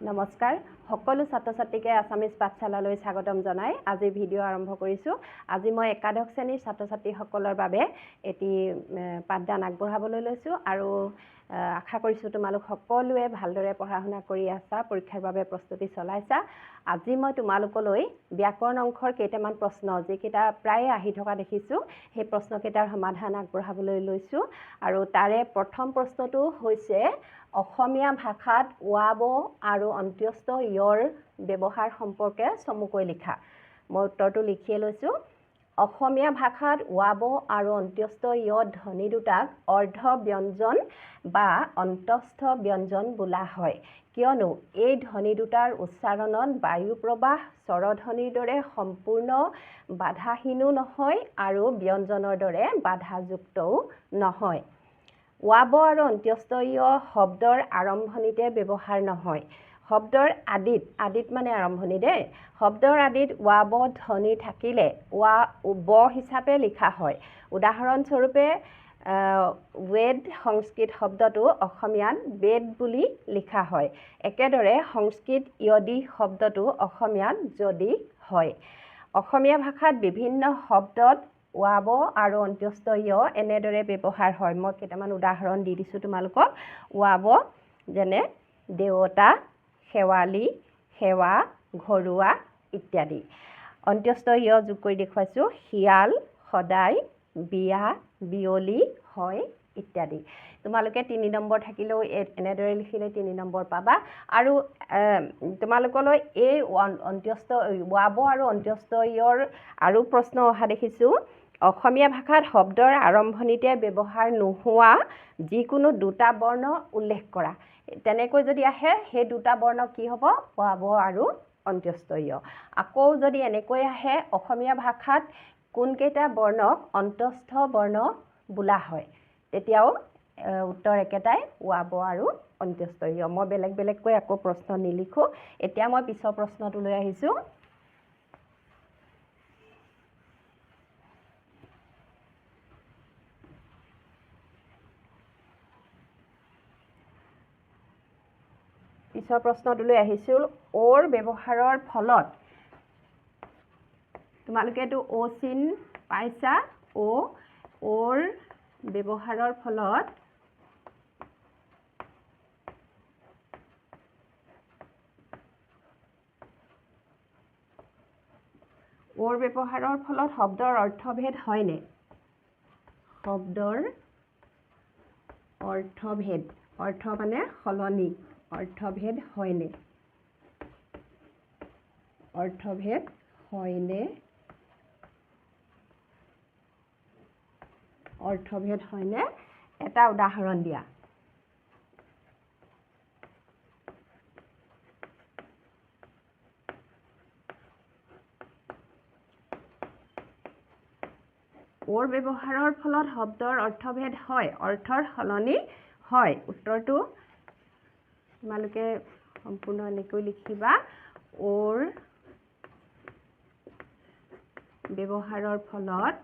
নমস্কাৰ সকলো ছাত্ৰ-ছাত্ৰীকে আছামিজ পাঠশালালৈ স্বাগতম জনাই আজি ভিডিঅ' আৰম্ভ কৰিছোঁ। আজি মই একাদশ শ্ৰেণীৰ ছাত্ৰ-ছাত্ৰীসকলৰ বাবে এটি পাঠদান আগবঢ়াবলৈ লৈছোঁ আৰু আশা কৰিছোঁ তোমালোক সকলোৱে ভালদৰে পঢ়া-শুনা কৰি আছা, পৰীক্ষাৰ বাবে প্ৰস্তুতি চলাইছা। আজি মই তোমালোকলৈ ব্যাকৰণ অংশৰ কেইটামান প্ৰশ্ন যিকেইটা প্ৰায়ে আহি থকা দেখিছোঁ সেই প্ৰশ্নকেইটাৰ সমাধান আগবঢ়াবলৈ লৈছোঁ আৰু তাৰে প্ৰথম প্ৰশ্নটো হৈছে অসমীয়া ভাষাত ৱাব আৰু অন্ত্যস্ত য়ৰ ব্যৱহাৰ সম্পৰ্কে চমুকৈ লিখা। মই উত্তৰটো লিখিয়ে লৈছোঁ। অসমীয়া ভাষাত ৱাব আৰু অন্ত্যস্ত য় ধ্বনি দুটাক অৰ্ধ ব্যঞ্জন বা অন্তস্থ ব্যঞ্জন বোলা হয়, কিয়নো এই ধ্বনি দুটাৰ উচ্চাৰণত বায়ু প্ৰবাহ স্বৰধ্বনিৰ দৰে সম্পূৰ্ণ বাধাহীনো নহয় আৰু ব্যঞ্জনৰ দৰে বাধাযুক্তও নহয়। ৱাব আৰু অন্ত্যস্ত য় শব্দৰ আৰম্ভণিতে ব্যৱহাৰ নহয়। শব্দৰ আদিত মানে আৰম্ভণি দেই। শব্দৰ আদিত ৱাব ধ্বনি থাকিলে ব হিচাপে লিখা হয়। উদাহৰণস্বৰূপে ৱেড সংস্কৃত শব্দটো অসমীয়াত বেদ বুলি লিখা হয়। একেদৰে সংস্কৃত য়দি শব্দটো অসমীয়াত যদি হয়। অসমীয়া ভাষাত বিভিন্ন শব্দত ৱাব আৰু অন্ত্যস্ত য় এনেদৰে ব্যৱহাৰ হয়। মই কেইটামান উদাহৰণ দি দিছোঁ তোমালোকক। ৱাব যেনে দেৱতা, শেৱালি, সেৱা, ঘৰুৱা ইত্যাদি। অন্ত্যস্ত য় যোগ কৰি দেখুৱাইছোঁ। শিয়াল, সদায়, বিয়া, বিয়লি, হয় ইত্যাদি। তোমালোকে 3 নম্বৰ থাকিলেও এনেদৰে লিখিলে 3 নম্বৰ পাবা। আৰু তোমালোকলৈ এই অন্ত্যস্ত ৱাব আৰু অন্ত্যস্ত য়ৰ আৰু প্ৰশ্ন অহা দেখিছোঁ। অসমীয়া ভাষাত শব্দৰ আৰম্ভণিতে ব্যৱহাৰ নোহোৱা যিকোনো দুটা বৰ্ণ উল্লেখ কৰা। তেনেকৈ যদি আহে সেই দুটা বৰ্ণ কি হ'ব? ৱাব আৰু অন্ত্যস্ত য়। আকৌ যদি এনেকৈ আহে অসমীয়া ভাষাত কোনকেইটা বৰ্ণক অন্তস্থ বৰ্ণ বোলা হয়, তেতিয়াও উত্তৰ একেটাই, ৱাব আৰু অন্ত্যস্ত য়। মই বেলেগ বেলেগকৈ আকৌ প্ৰশ্ন নিলিখোঁ। এতিয়া মই পিছৰ প্ৰশ্নটোলৈ আহিছোঁ। পিছৰ প্ৰশ্নটোলৈ আহিছোঁ। অ'ৰ ব্যৱহাৰৰ ফলত তোমালোকেতো অ' চিন পাইছা। অ'ৰ ব্যৱহাৰৰ ফলত শব্দৰ অৰ্থভেদ হয়নে? শব্দৰ অৰ্থভেদ, অৰ্থ মানে সলনি, অৰ্থভেদ হয়নে? অৰ্থভেদ হয়নে? অৰ্থভেদ হয়নে? এটা উদাহৰণ দিয়া। অ'ৰ ব্যৱহাৰৰ ফলত শব্দৰ অৰ্থভেদ হয়, অৰ্থৰ সলনি হয়। উত্তৰটো তোমালোকে সম্পূৰ্ণ এনেকৈ লিখিবা। অ'ৰ ব্যৱহাৰৰ ফলত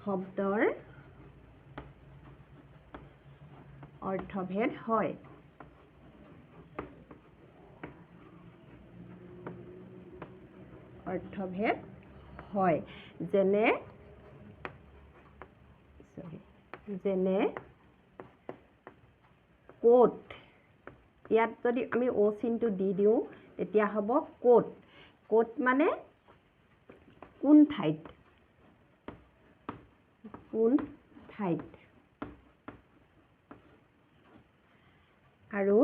শব্দৰ অৰ্থভেদ হয়। অৰ্থভেদ হয়। যেনে কোট। ইয়াত যদি আমি অ' চিনটো দি দিওঁ তেতিয়া হ'ব কোট। কোট মানে কোন ঠাইত, কোন ঠাইত। আৰু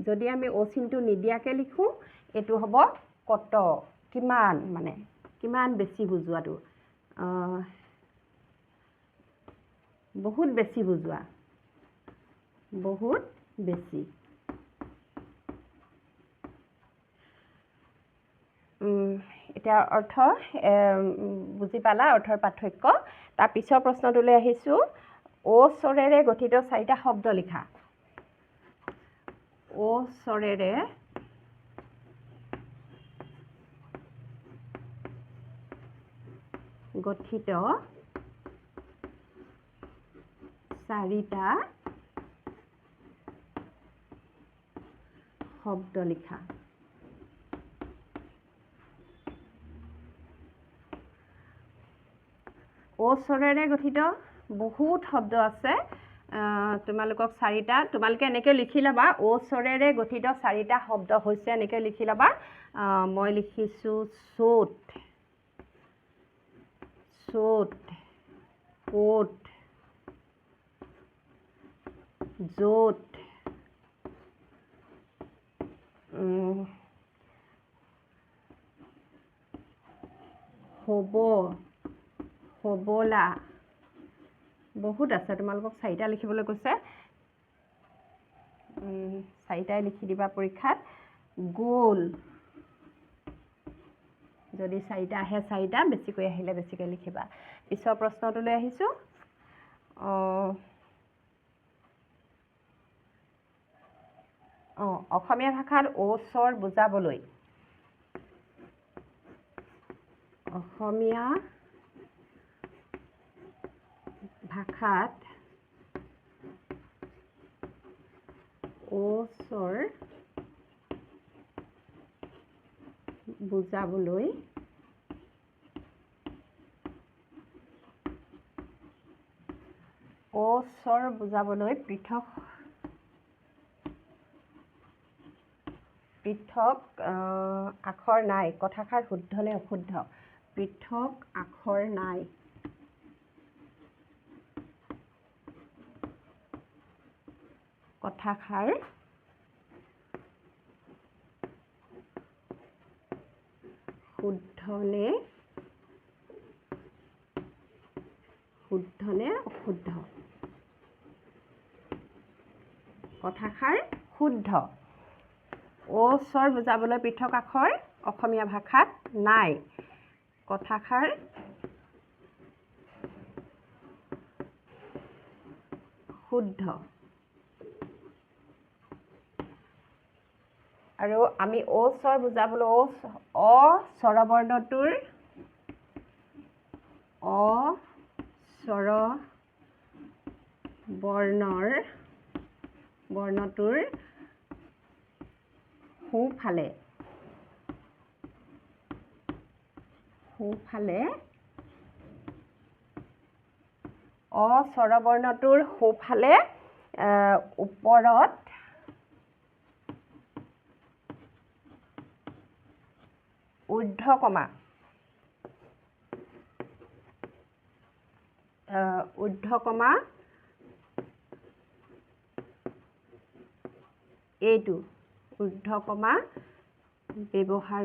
যদি আমি অ' চিনটো নিদিয়াকৈ লিখোঁ এইটো হ'ব কত, কিমান, মানে কিমান বেছি বুজোৱাটো, বহুত বেছি বুজোৱা, বহুত বেছি। এতিয়া অৰ্থ বুজি পালা, অৰ্থৰ পাৰ্থক্য। তাৰ পিছৰ প্ৰশ্নটোলৈ আহিছোঁ। অ' স্বৰেৰে গঠিত 4টা শব্দ লিখা। অ' স্বৰেৰে গঠিত চাৰিটা শব্দ লিখা। অস্বৰেৰে গঠিত বহুত শব্দ আছে। তোমালোকক চাৰিটা, তোমালোকে এনেকৈ লিখি ল'বা। অস্বৰেৰে গঠিত চাৰিটা শব্দ হৈছে, এনেকৈ লিখি ল'বা। মই লিখিছোঁ চোট, চোট, কোট, জোট, হ'ব, হ'বলা, বহুত আছে। তোমালোকক চাৰিটা লিখিবলৈ কৈছে, চাৰিটাই লিখি দিবা পৰীক্ষাত। গোল, যদি চাৰিটা আহে চাৰিটা, বেছিকৈ আহিলে বেছিকৈ লিখিবা। পিছৰ প্ৰশ্নটোলৈ আহিছোঁ। অসমীয়া ভাষাত ওচৰ বুজাবলৈ, অসমীয়া ভাষাত ওচৰ বুজাবলৈ ওচৰ বুজাবলৈ পৃথক আখৰ নাই। কথাষাৰ শুদ্ধ নে অশুদ্ধ? পৃথক আখৰ নাই। কথাষাৰ শুদ্ধ নে অশুদ্ধ? কথাষাৰ শুদ্ধ। ওচৰ বুজাবলৈ পৃথক আখৰ অসমীয়া ভাষাত নাই। কথাষাৰ শুদ্ধ। আৰু আমি ওচৰ বুজাবলৈ স্বৰবৰ্ণটোৰ বৰ্ণটোৰ সোঁফালে স্বৰবৰ্ণটোৰ সোঁফালে ওপৰত ঊৰ্ধ্বকমা এইটো ঊৰ্ধ্বকমা ব্যৱহাৰ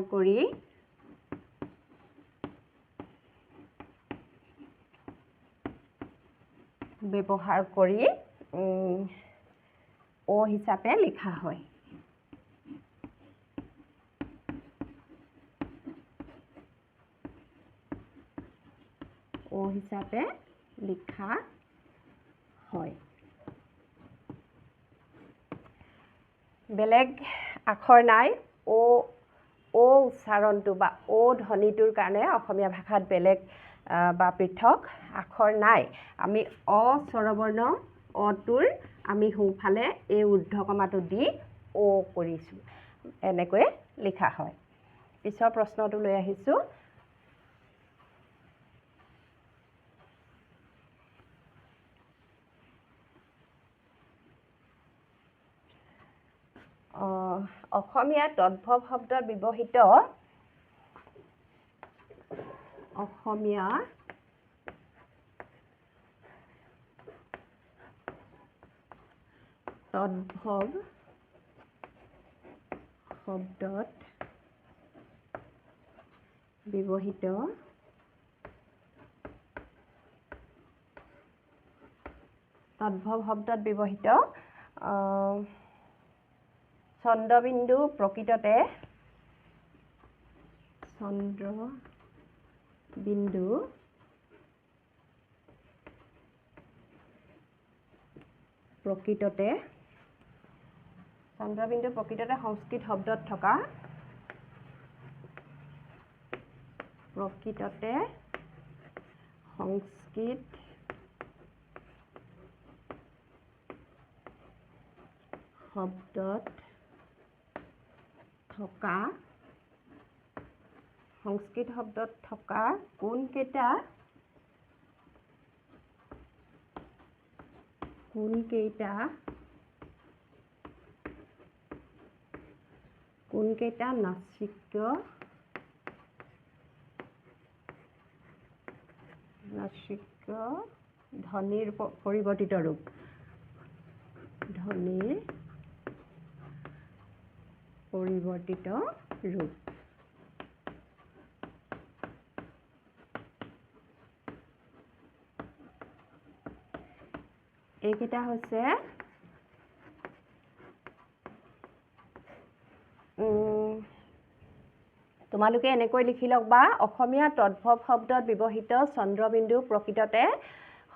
কৰি ও হিচাপে লিখা হয়। ও হিচাপে লিখা হয়। বেলেগ আখৰ নাই। ও উচ্চাৰণটো বা ও ধ্বনিটোৰ কাৰণে অসমীয়া ভাষাত বেলেগ বা পৃথক আখৰ নাই। আমি স্বৰবৰ্ণ অটোৰ আমি সোঁফালে এই ঊৰ্ধ্বকমাটো দি ও কৰিছোঁ, এনেকৈ লিখা হয়। পিছৰ প্ৰশ্নটো লৈ আহিছোঁ। অসমীয়া তদ্ভৱ শব্দত ব্যৱহৃত তদ্ভৱ শব্দত ব্যৱহৃত চন্দ্ৰবিন্দু প্ৰকৃততে সংস্কৃত শব্দত থকা প্ৰকৃততে সংস্কৃত শব্দত থকা কোনকেইটা নাচিক্য ধ্বনিৰ পৰিৱৰ্তিত ৰূপ এইকেইটা হৈছে তোমালোকে এনেকৈ লিখি লবা অসমীয়া তদ্ভৱ শব্দত ব্যৱহৃত চন্দ্ৰবিন্দু প্ৰকৃততে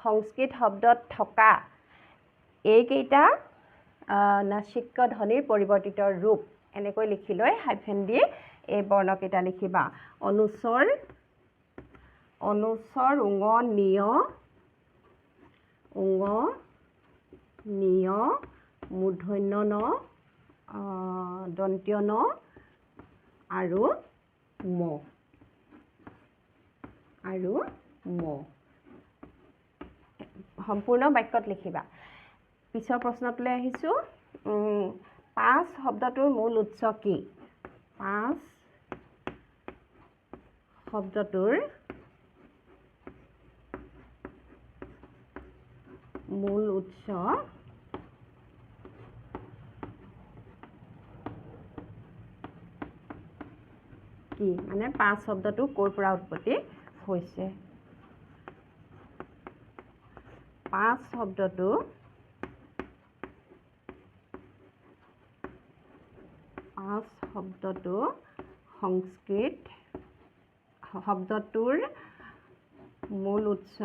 সংস্কৃত শব্দত থকা এইকেইটা নাচিক্য ধ্বনিৰ পৰিৱৰ্তিত ৰূপ এনেকৈ লিখি লৈ হাইফেন দি এই বৰ্ণকেইটা লিখিবা অনুস্বৰ উঙ নিয় মূৰ্ধন্য ন দন্ত্য ন আৰু ম সম্পূৰ্ণ বাক্যত লিখিবা পিছৰ প্ৰশ্নটোলৈ আহিছোঁ পাঁচ শব্দটোৰ মূল উৎস কি পাঁচ শব্দটোৰ মূল উৎস কি মানে পাঁচ শব্দটো ক'ৰ পৰা উৎপত্তি হৈছে পাঁচ শব্দটো সংস্কৃত শব্দটোৰ মূল উৎস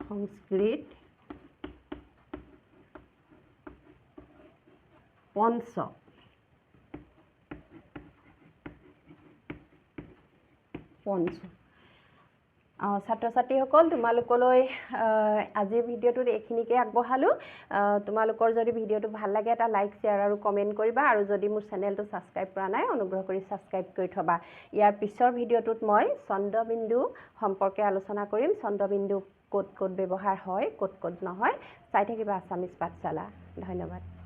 সংস্কৃত পঞ্চ ছাত্ৰ ছাত্ৰীসকল তোমালোকলৈ আজিৰ ভিডিঅ'টোত এইখিনিকে আগবঢ়ালোঁ তোমালোকৰ যদি ভিডিঅ'টো ভাল লাগে এটা লাইক শ্বেয়াৰ আৰু কমেণ্ট কৰিবা আৰু যদি মোৰ চেনেলটো ছাবস্ক্ৰাইব কৰা নাই অনুগ্ৰহ কৰি ছাবস্ক্ৰাইব কৰি থবা ইয়াৰ পিছৰ ভিডিঅ'টোত মই চন্দ্ৰবিন্দু সম্পৰ্কে আলোচনা কৰিম চন্দ্ৰবিন্দু ক'ত ব্যৱহাৰ হয় ক'ত নহয় চাই থাকিবা আছামিজ পাঠশালা ধন্যবাদ